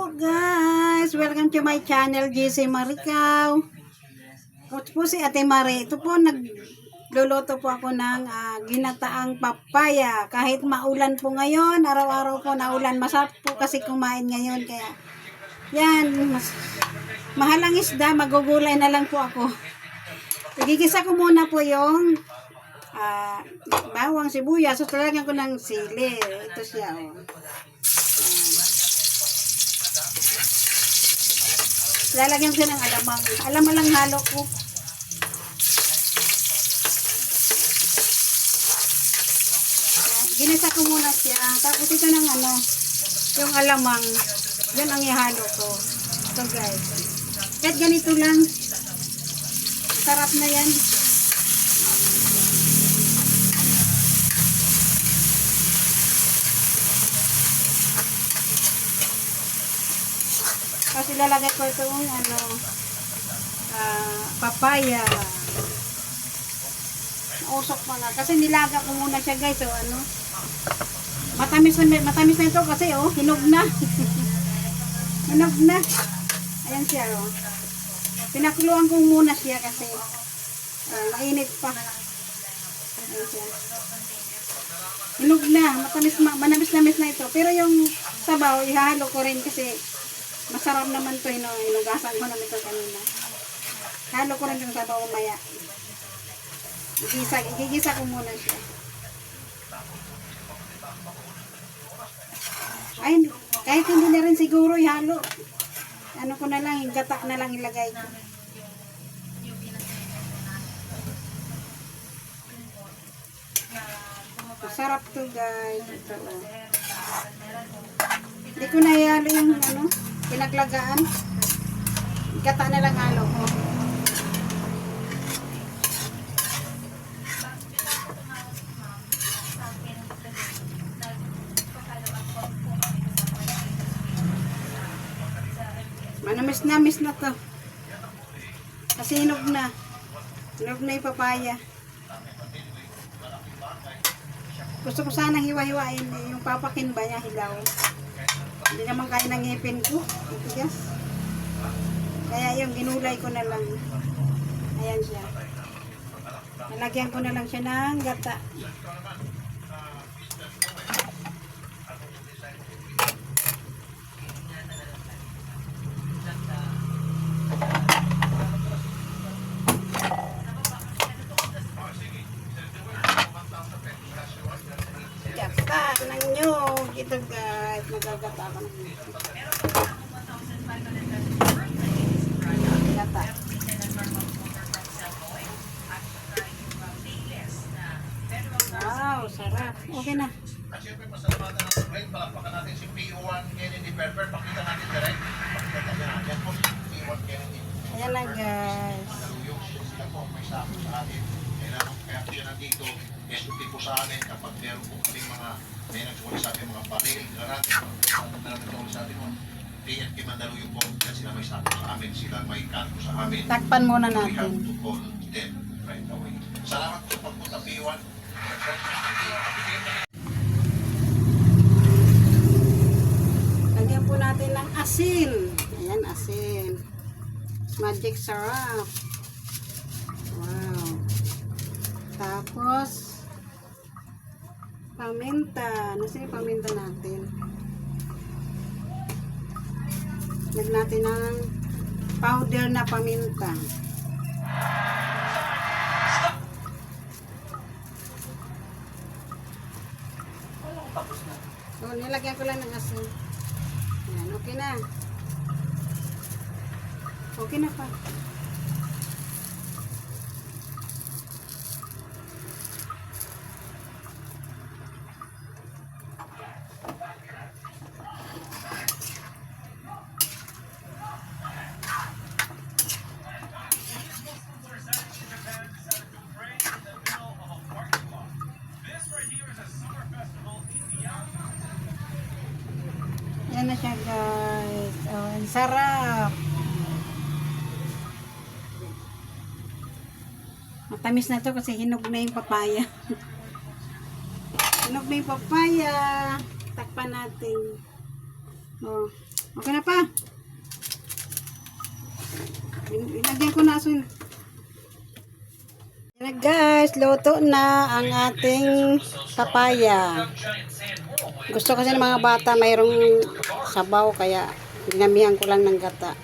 po guys, welcome to my channel GC Maricaw. Ito po si Ate Mari. Ito po nagluluto po ako ng ginataang papaya. Kahit maulan po ngayon, araw-araw po naulan. Masarap po kasi kumain ngayon. Kaya yan, mahalang isda, magugulay na lang po ako. Igigisa ko muna po yung bawang, sibuyas. So talagyan ko ng sili. Ito siya oh. Lalagyan ko ng alamang. Alamang halo ko. Ginisa ko muna siya. Tapos ito ng yung alamang. Yan ang ihalo ko. Ito guys. Kahit ganito lang. Sarap na yan. Kasi lalagay ko itong papaya. Nausok pa nga. Kasi nilaga ko muna siya guys. So, matamis na ito kasi hinog na. Hinog na. Ayan siya Pinakuluan ko muna siya kasi mainit pa. Ayan siya. Hinog na. Manamis-namis na ito. Pero yung sabaw, ihahalo ko rin kasi masarap naman ito, hinugasan ko naman ito kanina. Halo ko rin yung sabaw maya. Igigisa ko muna siya. Ay, kahit hindi na rin siguro ihalo. Ano ko na lang, gata na lang ilagay ko. Masarap to guys. Ito Hindi ko na ihalo yung pinaglagaan. Gata na lang halo ko. Manamis na to. Kasi hinog na. Hinog na yung papaya. Gusto ko sanang hiwa-hiwain yung papakin ba niya hilaw. Hindi naman kain ng ngipin ko. Itigas. Kaya yung ginulay ko na lang. Ayan siya. Nalagyan ko na lang siya ng gata. Gata ng nyog. Ito guys. Magagata ko ng nyog. Gata. Wow, sarap. Okay na. At syempre, pasalamatan natin ulit. Palakpakan natin si P1 Kennedy Pepper. Pakita natin direct. Pakita natin. Yan po si P1 Kennedy. Ayan lang guys. Yung sila po, may sako sa atin. Kaya siya nandito. Estuti po sa amin kapag meron po kaming may nagsuwali sa atin mga baril, granat, nagsuwali sa atin PNP Mandaluyong po. Yan sila may sako sa amin. Sila may kanto sa amin. Takpan muna We have natin. to call them right away. Salamat po sa pagpunta P1. Lagyan po natin ng asin. Ayan, asin. Magic sarap. Wow. Tapos, paminta. Nasa yung paminta natin? Lagyan natin ng powder na paminta. So, nilagyan ko lang ng asin. Ayan, okay na. Okay na pa. Yan na siya guys. Oh, ang sarap. Matamis na to kasi hinog na yung papaya. Hinog na yung papaya. Takpan natin. Oh. Okay na pa. Ilagyan ko na asin. Yan na guys, luto na ang ating papaya. Gusto kasi ng mga bata mayroong sabaw kaya dinamihan ko lang ng gata.